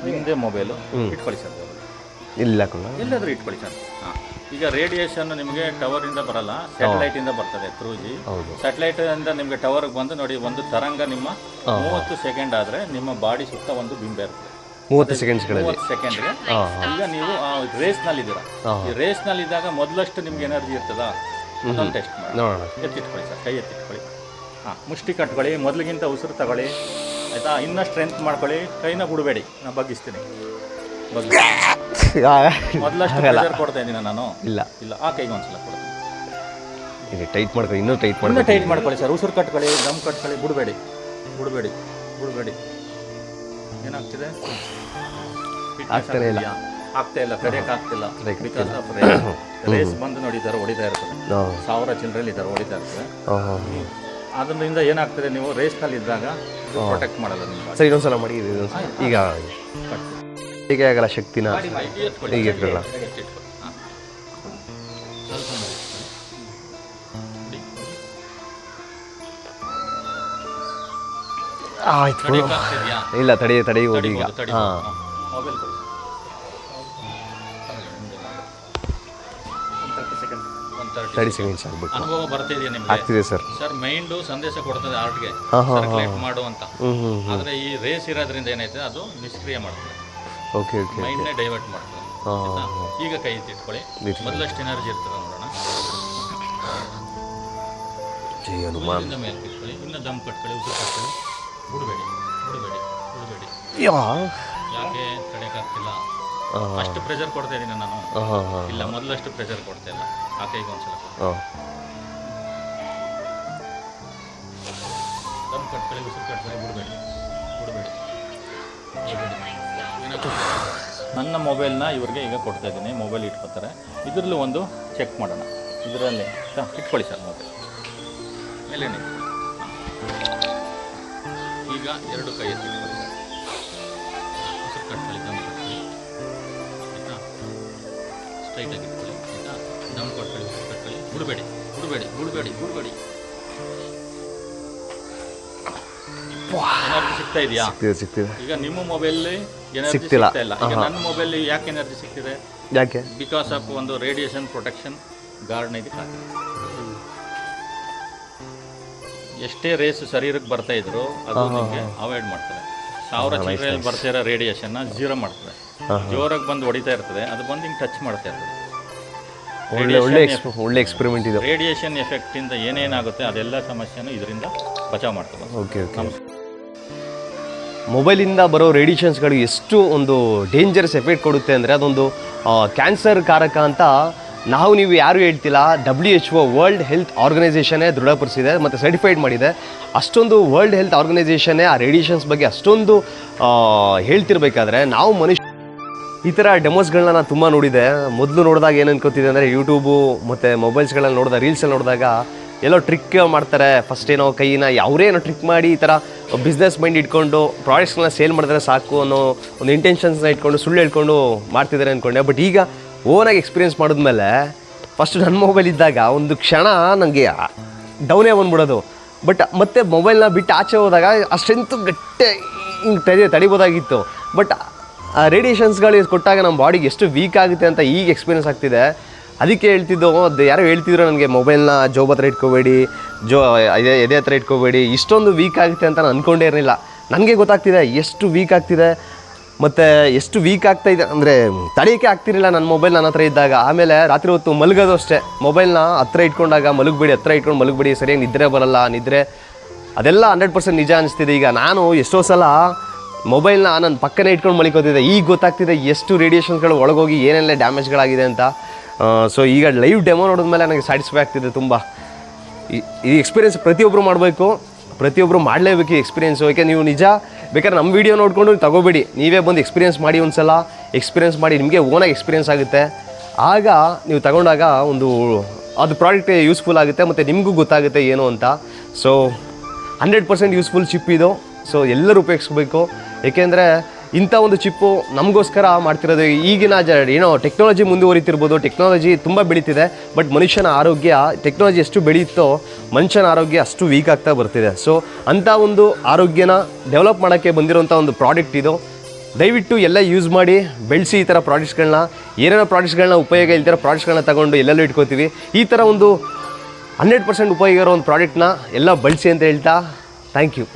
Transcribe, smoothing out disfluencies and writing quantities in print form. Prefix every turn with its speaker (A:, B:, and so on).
A: ನಿಮ್ಮದೇ ಮೊಬೈಲು ಇಟ್ಕೊಳ್ಳಿ ಸರ್.
B: ಇಲ್ಲ
A: ಎಲ್ಲಾದರೂ ಇಟ್ಕೊಳ್ಳಿ ಸರ್. ಹಾಂ, ಈಗ ರೇಡಿಯೇಷನ್ ನಿಮಗೆ ಟವರಿಂದ ಬರಲ್ಲ, ಸ್ಯಾಟಲೈಟಿಂದ ಬರ್ತದೆ ಥ್ರೂ ಜಿ. ಸ್ಯಾಟಲೈಟಿಂದ ನಿಮಗೆ ಟವರ್ಗೆ ಬಂದು ನೋಡಿ, ಒಂದು ತರಂಗ ನಿಮ್ಮ 30 ಸೆಕೆಂಡ್ ಆದರೆ ನಿಮ್ಮ ಬಾಡಿ ಸುತ್ತ ಒಂದು ಬಿಂಬ ಇರುತ್ತೆ.
B: 30 ಸೆಕೆಂಡ್ಸ್ಗೆ
A: ಈಗ ನೀವು ರೇಸ್ನಲ್ಲಿದ್ದೀರಾ. ಈ ರೇಸ್ನಲ್ಲಿದ್ದಾಗ ಮೊದಲಷ್ಟು ನಿಮ್ಗೆ ಎನರ್ಜಿ ಇರ್ತದ, ಅದನ್ನು ಟೆಸ್ಟ್ ಮಾಡಿ ಎತ್ತಿಟ್ಕೊಳ್ಳಿ ಸರ್. ಕೈ ಎತ್ತಿಟ್ಕೊಳ್ಳಿ. ಹಾಂ, ಮುಷ್ಟಿ ಕಟ್ಕೊಳ್ಳಿ, ಮೊದಲಿಗಿಂತ ಉಸಿರು ತಗೊಳ್ಳಿ ಆಯಿತಾ. ಇನ್ನೂ ಸ್ಟ್ರೆಂತ್ ಮಾಡ್ಕೊಳ್ಳಿ, ಕೈನ ಬಿಡಬೇಡಿ. ನಾನು ಬಗ್ಗಿಸ್ತೀನಿ. ಮೊದಲಷ್ಟು ಪ್ರೆಷರ್ ಕೊಡ್ತಾ ಇದ್ದೀನಿ ನಾನು. ಇಲ್ಲ ಆ ಕೈಗೆ ಒಂದ್ಸಲ ಕೊಡ್ತೀನಿ.
B: ಟೈಟ್ ಮಾಡ್ಕೊಳ್ಳಿ, ಇನ್ನೂ ಟೈಟ್
A: ಮಾಡ್ಕೊಳ್ಳಿ ಸರ್. ಉಸಿರು ಕಟ್ಕೊಳ್ಳಿ, ದಮ್ ಕಟ್ಕೊಳ್ಳಿ, ಬಿಡಬೇಡಿ. ಏನಾಗ್ತಿದೆ?
B: ಆಗ್ತಾನೆ ಇಲ್ಲ,
A: ತಡೆಯಕ್ಕೆ ಆಗ್ತಿಲ್ಲ. ಬಿಕಾಸ್ ಆಫ್ ರೇಸ್ ಬಂದು ನೋಡಿ ಈ ಥರ ಹೊಡಿತಾ ಇರ್ತದೆ. 1000 ಚಿಲ್ಲರೆಯಲ್ಲಿ ಈ ಥರ ಹೊಡಿತಾ ಇರ್ತದೆ. ಅದರಿಂದ ಏನಾಗ್ತದೆ, ನೀವು ರೇಸ್ನಲ್ಲಿ ಇದ್ದಾಗ ಪ್ರೊಟೆಕ್ಟ್ ಮಾಡಲ್ಲ ನಿಮ್ಗೆ.
B: ಸರಿ, ಇನ್ನೊಂದ್ಸಲ ಮಾಡಿ. ಈಗ ಹೇಗೆ ಆಗಲ್ಲ ಶಕ್ತಿನ ಹೀಗೆ ಇಟ್ಕೊಳ್ಳ. ಆಯ್ತು, ಇಲ್ಲ ತಡಿ ಹೋಗಿ. ಈಗ ಹಾಂ,
A: ಮೊಬೈಲ್
B: 30 ಸೆಕೆಂಡ್ಸ್ ಆಗ್ಬೇಕು.
A: ಅನುಭವ ಬರ್ತಿದೆಯಾ ನಿಮ್ಗೆ?
B: ಆಗ್ತಿದೆ ಸರ್.
A: ಮೈಂಡು ಸಂದೇಶ ಕೊಡ್ತದೆ ಹಾರ್ಟ್ಗೆ ಸರ್ಕ್ಯುಲೇಟ್ ಮಾಡು ಅಂತ. ಆದರೆ ಈ ರೇಸ್ ಇರೋದ್ರಿಂದ ಏನಾಯ್ತದೆ, ಅದು ನಿಷ್ಕ್ರಿಯ ಮಾಡ್ತದೆ. ಮೈಂಡ್ನೇ ಡೈವರ್ಟ್ ಮಾಡ್ತದೆ. ಈಗ ಕೈ ಎತ್ತಿಟ್ಕೊಳ್ಳಿ. ಮೊದಲಷ್ಟು ಎನರ್ಜಿ ಇರ್ತದೆ ನೋಡೋಣ. ಮೇಲೆ ಇಟ್ಕೊಳ್ಳಿ, ಇನ್ನು ದಮ್ ಕಟ್ಕೊಳ್ಳಿ, ಉಸಿರು ಕಟ್ಕೊಳ್ಳಿ. ಬಿಡಬೇಡಿ. ಯಾಕೆ ತಡೆಯಕ್ಕಾಗ್ತಿಲ್ಲ? ಅಷ್ಟು ಪ್ರೆಷರ್ ಕೊಡ್ತಾ ಇದ್ದೀನಿ ನಾನು. ಇಲ್ಲ, ಮೊದಲಷ್ಟು ಪ್ರೆಷರ್ ಕೊಡ್ತಾ ಇಲ್ಲ. ಆ ಕೈಗೆ ಒಂದ್ಸಲ ದಮ್ ಕಟ್ಕೊಳ್ಳಿ, ಉಸಿರು ಕಟ್ಕೊಳ್ಳಿ. ಬಿಡಬೇಡಿ. ನನ್ನ ಮೊಬೈಲ್ನ ಇವ್ರಿಗೆ ಈಗ ಕೊಡ್ತಾ ಇದ್ದೀನಿ. ಮೊಬೈಲ್ ಇಟ್ಕೊತಾರೆ. ಇದರಲ್ಲೂ ಒಂದು ಚೆಕ್ ಮಾಡೋಣ. ಇದರಲ್ಲಿ ಇಟ್ಕೊಳ್ಳಿ ಸರ್ ಮೊಬೈಲ್ ಮೇಲೆ. ಈಗ 2 ಕೈ ಎತ್ತಿಟ್ಕೊಳ್ಳಿ ಸರ್. ಉಸಿರು ಕಟ್ಕೊಳ್ಳಿ, ದಮ್ ಕಟ್ಕೊಳ್ಳಿ ಆಯಿತಾ. ಸ್ಟ್ರೈಟಾಗಿ ಇಟ್ಕೊಳ್ಳಿ ಆಯಿತಾ. ದಮ್ ಕಟ್ಕೊಳ್ಳಿ, ಉಸಿರು ಕಟ್ಕೊಳ್ಳಿ. ಬಿಡಬೇಡಿ. ಎನರ್ಜಿ ಸಿಗ್ತಾ ಇದೆಯಾ?
B: ಸಿಗ್ತಿದೆ.
A: ಈಗ ನಿಮ್ಮ ಮೊಬೈಲ್ ಎನರ್ಜಿ ಸಿಗ್ತಾ ಇಲ್ಲ. ಈಗ ನನ್ನ ಮೊಬೈಲ್ ಯಾಕೆ ಎನರ್ಜಿ ಸಿಗ್ತಿದೆ?
B: ಯಾಕೆ?
A: ಬಿಕಾಸ್ ಆಫ್ ಒಂದು ರೇಡಿಯೇಷನ್ ಪ್ರೊಟೆಕ್ಷನ್ ಗಾರ್ಡ್ನ ಇದಕ್ಕೆ ಹಾಕಿದೆ. ಎಷ್ಟೇ ರೇಸ್ ಶರೀರಕ್ಕೆ ಬರ್ತಾ ಇದ್ರು ಅದು ನಿಮಗೆ ಅವಾಯ್ಡ್ ಮಾಡ್ತದೆ. 1000 ಚಿಲ್ಲರೆಯಲ್ಲಿ ಬರ್ತಾ ಇರೋ ರೇಡಿಯೇಷನ್ನ 0 ಮಾಡ್ತದೆ. ಜೋರಾಗಿ ಬಂದು ಹೊಡಿತಾ ಇರ್ತದೆ, ಅದು ಬಂದು ಹಿಂಗೆ ಟಚ್ ಮಾಡ್ತಾ ಇರ್ತದೆ.
B: ಒಳ್ಳೆ ಎಕ್ಸ್ಪೆರಿಮೆಂಟ್ ಇದೆ.
A: ರೇಡಿಯೇಷನ್ ಎಫೆಕ್ಟಿಂದ ಏನೇನಾಗುತ್ತೆ ಅದೆಲ್ಲ ಸಮಸ್ಯೆನೂ ಇದರಿಂದ ಬಚಾವ್ ಮಾಡ್ತದೆ.
B: ಮೊಬೈಲಿಂದ ಬರೋ ರೇಡಿಯೇಷನ್ಸ್ಗಳು ಎಷ್ಟು ಒಂದು ಡೇಂಜರಸ್ ಎಫೆಕ್ಟ್ ಕೊಡುತ್ತೆ ಅಂದರೆ ಅದೊಂದು ಕ್ಯಾನ್ಸರ್ ಕಾರಕ ಅಂತ ನೀವು ಯಾರು ಹೇಳ್ತಿಲ್ಲ. WHO ವರ್ಲ್ಡ್ ಹೆಲ್ತ್ ಆರ್ಗನೈಸೇಷನ್ನೇ ದೃಢಪಡಿಸಿದೆ ಮತ್ತು ಸರ್ಟಿಫೈಡ್ ಮಾಡಿದೆ. ಅಷ್ಟೊಂದು ವರ್ಲ್ಡ್ ಹೆಲ್ತ್ ಆರ್ಗನೈಸೇಷನ್ನೇ ಆ ರೇಡಿಯೇಷನ್ಸ್ ಬಗ್ಗೆ ಅಷ್ಟೊಂದು ಹೇಳ್ತಿರ್ಬೇಕಾದ್ರೆ ನಾವು ಮನುಷ್ಯ ಈ ಥರ ಡೆಮೋಸ್ಗಳನ್ನ ನಾನು ತುಂಬ ನೋಡಿದೆ. ಮೊದಲು ನೋಡಿದಾಗ ಏನು ಅನ್ಕೋತಿದ್ದೆ ಅಂದರೆ ಯೂಟ್ಯೂಬು ಮತ್ತು ಮೊಬೈಲ್ಸ್ಗಳಲ್ಲಿ ನೋಡಿದಾಗ, ರೀಲ್ಸಲ್ಲಿ ನೋಡಿದಾಗ ಎಲ್ಲೋ ಟ್ರಿಕ್ ಮಾಡ್ತಾರೆ. ಫಸ್ಟ್ ಏನೋ ಕೈನ ಅವರೇನೋ ಟ್ರಿಕ್ ಮಾಡಿ ಈ ಥರ ಬಿಸ್ನೆಸ್ ಮೈಂಡ್ ಇಟ್ಕೊಂಡು ಪ್ರಾಡಕ್ಟ್ಸ್ಗಳನ್ನ ಸೇಲ್ ಮಾಡಿದ್ರೆ ಸಾಕು ಅನ್ನೋ ಒಂದು ಇಂಟೆನ್ಷನ್ಸ್ನ ಇಟ್ಕೊಂಡು ಸುಳ್ಳು ಹೇಳ್ಕೊಂಡು ಮಾಡ್ತಿದ್ದಾರೆ ಅಂದ್ಕೊಂಡೆ. ಬಟ್ ಈಗ ಓನಾಗಿ ಎಕ್ಸ್ಪೀರಿಯೆನ್ಸ್ ಮಾಡಿದ್ಮೇಲೆ ಫಸ್ಟ್ ನನ್ನ ಮೊಬೈಲ್ ಇದ್ದಾಗ ಒಂದು ಕ್ಷಣ ನನಗೆ ಡೌನೇ ಬಂದ್ಬಿಡೋದು. ಬಟ್ ಮತ್ತೆ ಮೊಬೈಲ್ನ ಬಿಟ್ಟು ಆಚೆ ಹೋದಾಗ ಆ ಸ್ಟ್ರೆಂತು ಗಟ್ಟೆ ಹಿಂಗೆ ತಡಿಬೋದಾಗಿತ್ತು. ಬಟ್ ಆ ರೇಡಿಯೇಷನ್ಸ್ಗಳು ಕೊಟ್ಟಾಗ ನಮ್ಮ ಬಾಡಿಗೆ ಎಷ್ಟು ವೀಕ್ ಆಗುತ್ತೆ ಅಂತ ಈಗ ಎಕ್ಸ್ಪೀರಿಯೆನ್ಸ್ ಆಗ್ತಿದೆ. ಅದಕ್ಕೆ ಹೇಳ್ತಿದ್ದು, ಅದು ಯಾರೋ ಹೇಳ್ತಿದ್ರು ನನಗೆ, ಮೊಬೈಲ್ನ ಜೋಬ್ ಹತ್ರ ಇಟ್ಕೋಬೇಡಿ, ಎದೆ ಹತ್ರ ಇಟ್ಕೋಬೇಡಿ, ಇಷ್ಟೊಂದು ವೀಕ್ ಆಗುತ್ತೆ ಅಂತ ನಾನು ಅಂದ್ಕೊಂಡೇ ಇರಲಿಲ್ಲ. ನನಗೆ ಗೊತ್ತಾಗ್ತಿದೆ ಎಷ್ಟು ವೀಕ್ ಆಗ್ತಿದೆ. ಮತ್ತು ಎಷ್ಟು ವೀಕ್ ಆಗ್ತಾಯಿದೆ ಅಂದರೆ ತಡೆಯೋಕ್ಕೆ ಆಗ್ತಿರಲಿಲ್ಲ ನನ್ನ ಮೊಬೈಲ್ ನನ್ನ ಹತ್ರ ಇದ್ದಾಗ. ಆಮೇಲೆ ರಾತ್ರಿ ಹೊತ್ತು ಮಲಗೋದು ಅಷ್ಟೇ, ಮೊಬೈಲ್ನ ಹತ್ರ ಇಟ್ಕೊಂಡಾಗ ಮಲಗಬೇಡಿ, ಸರಿಯಾಗಿ ನಿದ್ರೆ ಬರಲ್ಲ. ನಿದ್ರೆ ಅದೆಲ್ಲ 100% ನಿಜ ಅನಿಸ್ತಿದೆ. ಈಗ ನಾನು ಎಷ್ಟೋ ಸಲ ಮೊಬೈಲ್ನ ನನ್ನ ಪಕ್ಕನೇ ಇಟ್ಕೊಂಡು ಮಲಿಕೋತಿದ್ದೆ. ಈಗ ಗೊತ್ತಾಗ್ತಿದೆ ಎಷ್ಟು ರೇಡಿಯೇಷನ್ಸ್ಗಳು ಒಳಗೋಗಿ ಏನೆಲ್ಲ ಡ್ಯಾಮೇಜ್ಗಳಾಗಿದೆ ಅಂತ. ಸೊ ಈಗ ಲೈವ್ ಡೆಮೋ ನೋಡಿದ್ಮೇಲೆ ನನಗೆ ಸ್ಯಾಟಿಸ್ಫೈ ಆಗ್ತಿದೆ ತುಂಬ. ಈ ಎಕ್ಸ್ಪೀರಿಯೆನ್ಸ್ ಪ್ರತಿಯೊಬ್ಬರು ಮಾಡಬೇಕು, ಪ್ರತಿಯೊಬ್ಬರು ಮಾಡಲೇಬೇಕು ಈ ಎಕ್ಸ್ಪೀರಿಯೆನ್ಸು. ಯಾಕೆ ನೀವು ನಿಜ ಬೇಕಾದ್ರೆ ನಮ್ಮ ವೀಡಿಯೋ ನೋಡಿಕೊಂಡು ತಗೋಬೇಡಿ, ನೀವೇ ಬಂದು ಎಕ್ಸ್ಪೀರಿಯೆನ್ಸ್ ಮಾಡಿ. ಒಂದು ಸಲ ಎಕ್ಸ್ಪೀರಿಯೆನ್ಸ್ ಮಾಡಿ ನಿಮಗೆ ಓನಾಗಿ ಎಕ್ಸ್ಪೀರಿಯೆನ್ಸ್ ಆಗುತ್ತೆ. ಆಗ ನೀವು ತಗೊಂಡಾಗ ಒಂದು ಅದು ಪ್ರಾಡಕ್ಟ್ ಯೂಸ್ಫುಲ್ ಆಗುತ್ತೆ ಮತ್ತು ನಿಮಗೂ ಗೊತ್ತಾಗುತ್ತೆ ಏನು ಅಂತ. ಸೊ 100% ಯೂಸ್ಫುಲ್ ಚಿಪ್ ಇದು. ಸೊ ಎಲ್ಲರೂ ಉಪಯೋಗಿಸ್ಬೇಕು. ಏಕೆಂದರೆ ಇಂಥ ಒಂದು ಚಿಪ್ಪು ನಮಗೋಸ್ಕರ ಮಾಡ್ತಿರೋದು. ಈಗಿನ ಏನೋ ಟೆಕ್ನಾಲಜಿ ಮುಂದುವರಿತಿರ್ಬೋದು, ಟೆಕ್ನಾಲಜಿ ತುಂಬ ಬೆಳೀತಿದೆ. ಬಟ್ ಮನುಷ್ಯನ ಆರೋಗ್ಯ ಟೆಕ್ನಾಲಜಿ ಎಷ್ಟು ಬೆಳೆಯುತ್ತೋ ಮನುಷ್ಯನ ಆರೋಗ್ಯ ಅಷ್ಟು ವೀಕ್ ಆಗ್ತಾ ಬರ್ತಿದೆ. ಸೊ ಅಂಥ ಒಂದು ಆರೋಗ್ಯನ ಡೆವಲಪ್ ಮಾಡೋಕ್ಕೆ ಬಂದಿರೋಂಥ ಒಂದು ಪ್ರಾಡಕ್ಟ್ ಇದು. ದಯವಿಟ್ಟು ಎಲ್ಲ ಯೂಸ್ ಮಾಡಿ ಬೆಳೆಸಿ ಈ ಥರ ಪ್ರಾಡಕ್ಟ್ಸ್ಗಳನ್ನ, ಏನೇನೋ ಪ್ರಾಡಕ್ಟ್ಸ್ಗಳನ್ನ ಉಪಯೋಗ ಇಲ್ದಿರೋ ಪ್ರಾಡಕ್ಟ್ಸ್ಗಳನ್ನ ತಗೊಂಡು ಎಲ್ಲೆಲ್ಲೂ ಇಟ್ಕೋತೀವಿ. ಈ ಥರ ಒಂದು 100% ಉಪಯೋಗ ಇರೋ ಒಂದು ಪ್ರಾಡಕ್ಟ್ನ ಎಲ್ಲ ಬಳಸಿ ಅಂತ ಹೇಳ್ತಾ ಥ್ಯಾಂಕ್ ಯು.